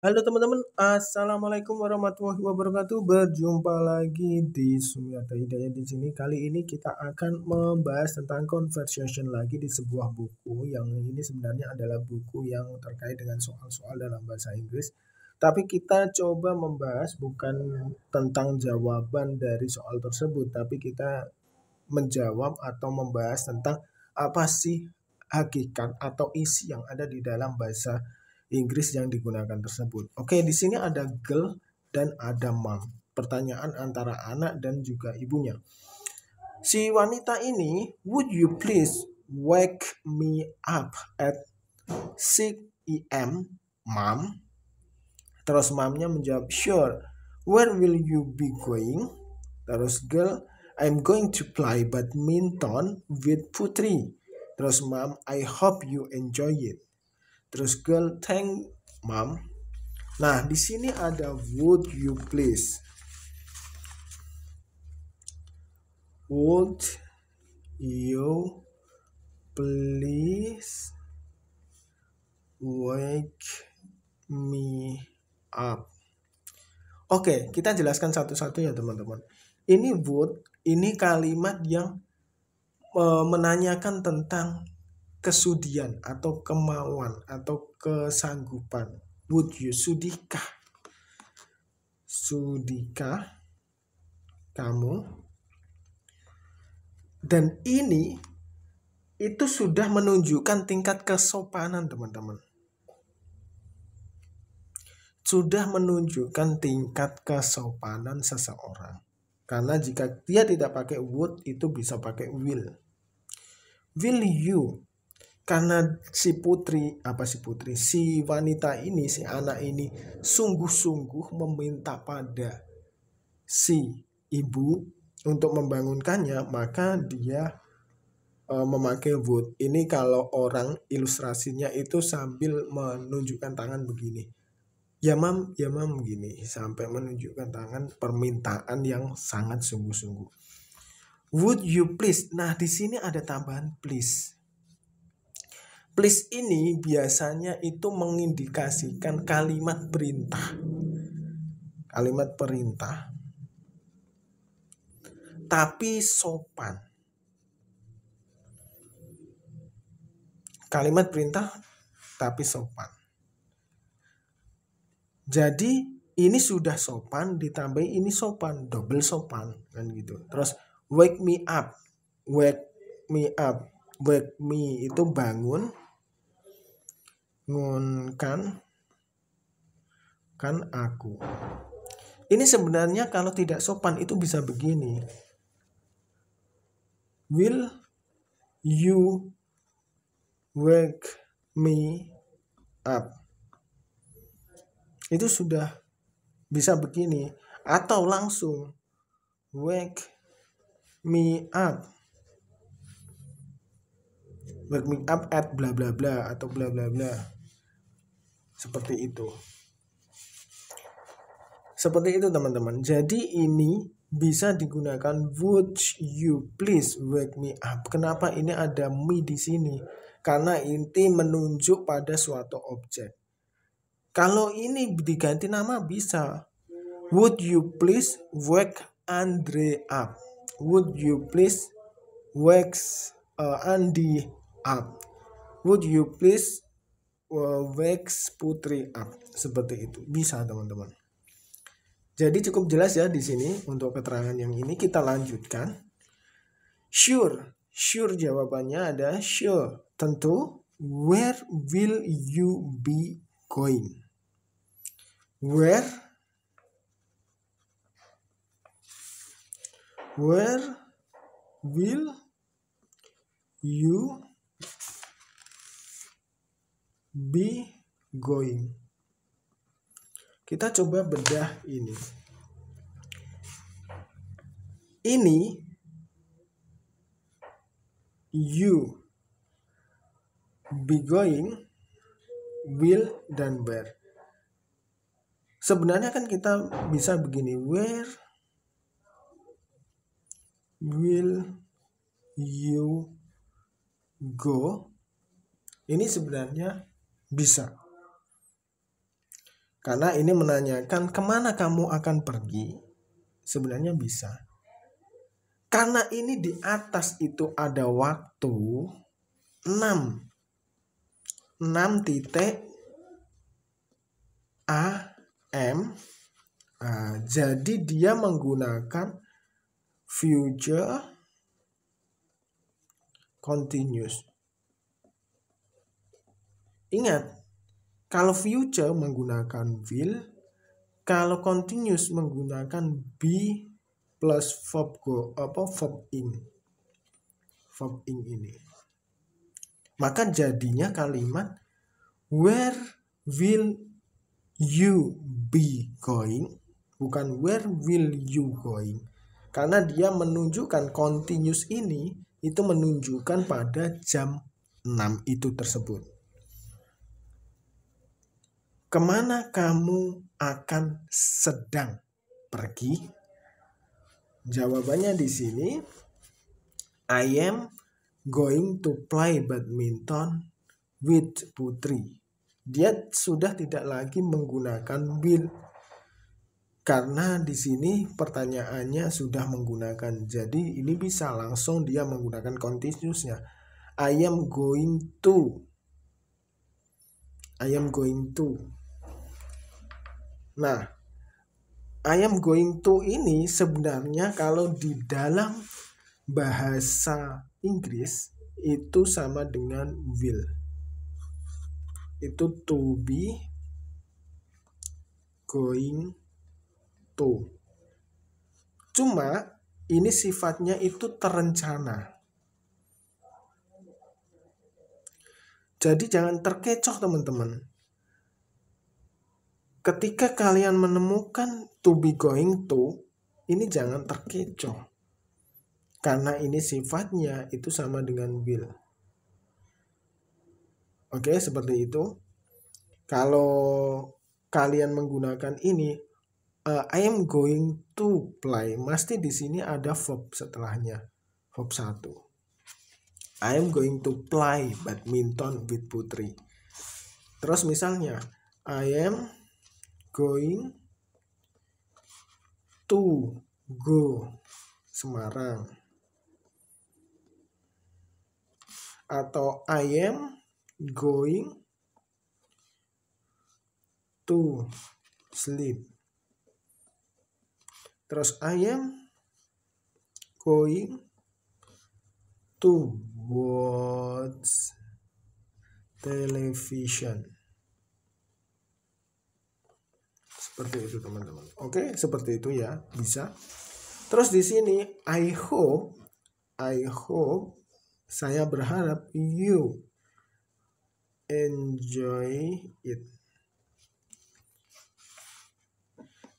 Halo teman-teman, assalamualaikum warahmatullahi wabarakatuh. Berjumpa lagi di Sumiata Hidayat di sini. Kali ini kita akan membahas tentang conversation lagi di sebuah buku yang ini sebenarnya adalah buku yang terkait dengan soal-soal dalam bahasa Inggris. Tapi kita coba membahas bukan tentang jawaban dari soal tersebut, tapi kita menjawab atau membahas tentang apa sih hakikat atau isi yang ada di dalam bahasa Inggris yang digunakan tersebut. Oke, di sini ada girl dan ada mom. Pertanyaan antara anak dan juga ibunya. Si wanita ini, would you please wake me up at 6 a.m., mom? Terus mamnya menjawab, sure. Where will you be going? Terus girl, I'm going to play badminton with Putri. Terus mom, I hope you enjoy it. Terus girl, thank mom. Nah, di sini ada would you please. Would you please wake me up? Oke, kita jelaskan satu-satu ya teman-teman. Ini would, ini kalimat yang menanyakan tentang kesudian atau kemauan atau kesanggupan. Would you, sudikah? Sudikah kamu? Dan ini itu sudah menunjukkan tingkat kesopanan teman-teman. Sudah menunjukkan tingkat kesopanan seseorang. Karena jika dia tidak pakai would, itu bisa pakai will. Will you? Karena si wanita ini, si anak ini sungguh-sungguh meminta pada si ibu untuk membangunkannya, maka dia memakai would. Ini kalau orang ilustrasinya itu sambil menunjukkan tangan begini. Ya mam gini sampai menunjukkan tangan permintaan yang sangat sungguh-sungguh. Would you please? Nah, di sini ada tambahan please. Please ini biasanya itu mengindikasikan kalimat perintah. Kalimat perintah. Tapi sopan. Kalimat perintah tapi sopan. Jadi ini sudah sopan ditambahi ini sopan, double sopan kan gitu. Terus wake me up. Wake me up. Wake me itu bangun. Ngunkan kan aku. Ini sebenarnya kalau tidak sopan itu bisa begini. Will you wake me up? Itu sudah bisa begini. Atau langsung wake me up. Wake me up at bla bla bla atau bla bla bla. Seperti itu. Seperti itu teman-teman. Jadi ini bisa digunakan would you please wake me up. Kenapa ini ada me di sini? Karena inti menunjuk pada suatu objek. Kalau ini diganti nama bisa. Would you please wake Andre up? Would you please wake Andy up? Would you please wake Putri up? Seperti itu. Bisa teman-teman. Jadi cukup jelas ya di sini untuk keterangan yang ini. Kita lanjutkan. Sure. Sure jawabannya ada sure. Tentu. Where will you be going? Where will you be going? Kita coba bedah ini. Ini you be going, will dan where. Sebenarnya kan kita bisa begini, where will you go? Ini sebenarnya bisa. Karena ini menanyakan kemana kamu akan pergi, sebenarnya bisa. Karena ini di atas itu ada waktu 6 titik AM. Jadi dia menggunakan future continuous. Ingat, kalau future menggunakan will, kalau continuous menggunakan be plus verb in ini. Maka jadinya kalimat where will you be going, bukan where will you going. Karena dia menunjukkan continuous ini itu menunjukkan pada jam 6 itu tersebut. Kemana kamu akan sedang pergi? Jawabannya di sini, I am going to play badminton with Putri. Dia sudah tidak lagi menggunakan will, karena di sini pertanyaannya sudah menggunakan. Jadi ini bisa langsung dia menggunakan continuousnya. I am going to. Nah, I am going to ini sebenarnya kalau di dalam bahasa Inggris itu sama dengan will. Itu to be going to. Cuma ini sifatnya itu terencana. Jadi jangan terkecoh teman-teman. Ketika kalian menemukan to be going to, ini jangan terkecoh. Karena ini sifatnya itu sama dengan will. Oke, seperti itu. Kalau kalian menggunakan ini, I am going to play, mesti di sini ada verb setelahnya, verb 1. I am going to play badminton with Putri. Terus misalnya, I am going to go Semarang. Atau I am going to sleep. Terus I am going to watch television. Seperti itu teman-teman. Oke, seperti itu ya, bisa. Terus di sini I hope, saya berharap you enjoy it.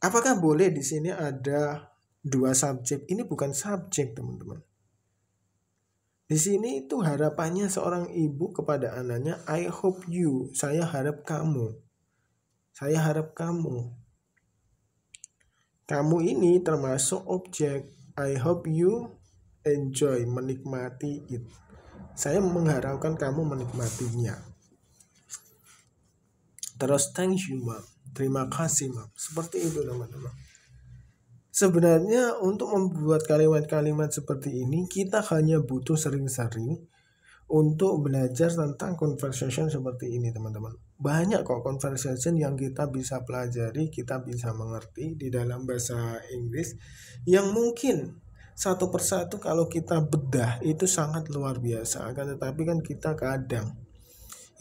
Apakah boleh di sini ada dua subjek? Ini bukan subjek teman-teman. Di sini itu harapannya seorang ibu kepada anaknya, I hope you, saya harap kamu. Saya harap kamu. Kamu ini termasuk objek. I hope you enjoy, menikmati it. Saya mengharapkan kamu menikmatinya. Terus thank you ma'am, terima kasih ma'am. Seperti itu teman-teman. Sebenarnya untuk membuat kalimat-kalimat seperti ini kita hanya butuh sering-sering untuk belajar tentang conversation seperti ini teman-teman. Banyak kok conversation yang kita bisa pelajari, kita bisa mengerti di dalam bahasa Inggris yang mungkin satu persatu kalau kita bedah itu sangat luar biasa. Akan tetapi kan kita kadang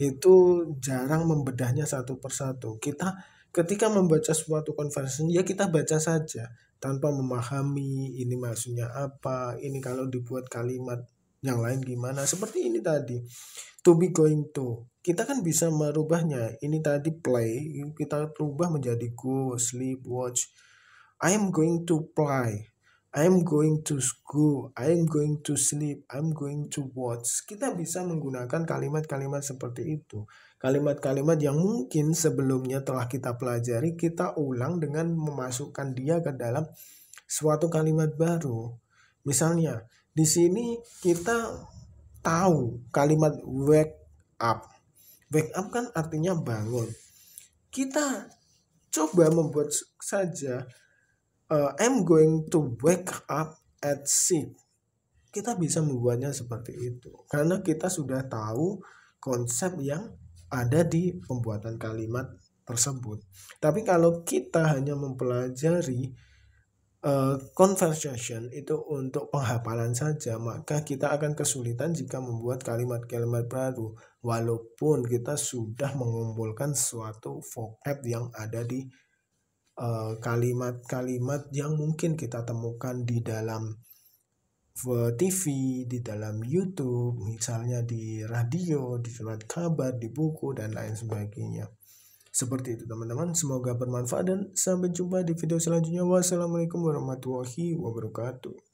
itu jarang membedahnya satu persatu. Kita ketika membaca suatu conversation ya kita baca saja tanpa memahami ini maksudnya apa, ini kalau dibuat kalimat yang lain gimana. Seperti ini tadi, to be going to, kita kan bisa merubahnya. Ini tadi play, kita rubah menjadi go, sleep, watch. I am going to play, I am going to go, I am going to sleep, I am going to watch. Kita bisa menggunakan kalimat-kalimat seperti itu. Kalimat-kalimat yang mungkin sebelumnya telah kita pelajari, kita ulang dengan memasukkan dia ke dalam suatu kalimat baru. Misalnya, di sini kita tahu kalimat wake up. Wake up kan artinya bangun. Kita Coba membuat saja I'm going to wake up at 6. Kita bisa membuatnya seperti itu karena kita sudah tahu konsep yang ada di pembuatan kalimat tersebut. Tapi kalau kita hanya mempelajari conversation itu untuk penghafalan saja, maka kita akan kesulitan jika membuat kalimat-kalimat baru walaupun kita sudah mengumpulkan suatu vocab yang ada di kalimat-kalimat yang mungkin kita temukan di dalam TV, di dalam YouTube, misalnya di radio, di surat kabar, di buku, dan lain sebagainya. Seperti itu teman-teman, semoga bermanfaat dan sampai jumpa di video selanjutnya. Wassalamualaikum warahmatullahi wabarakatuh.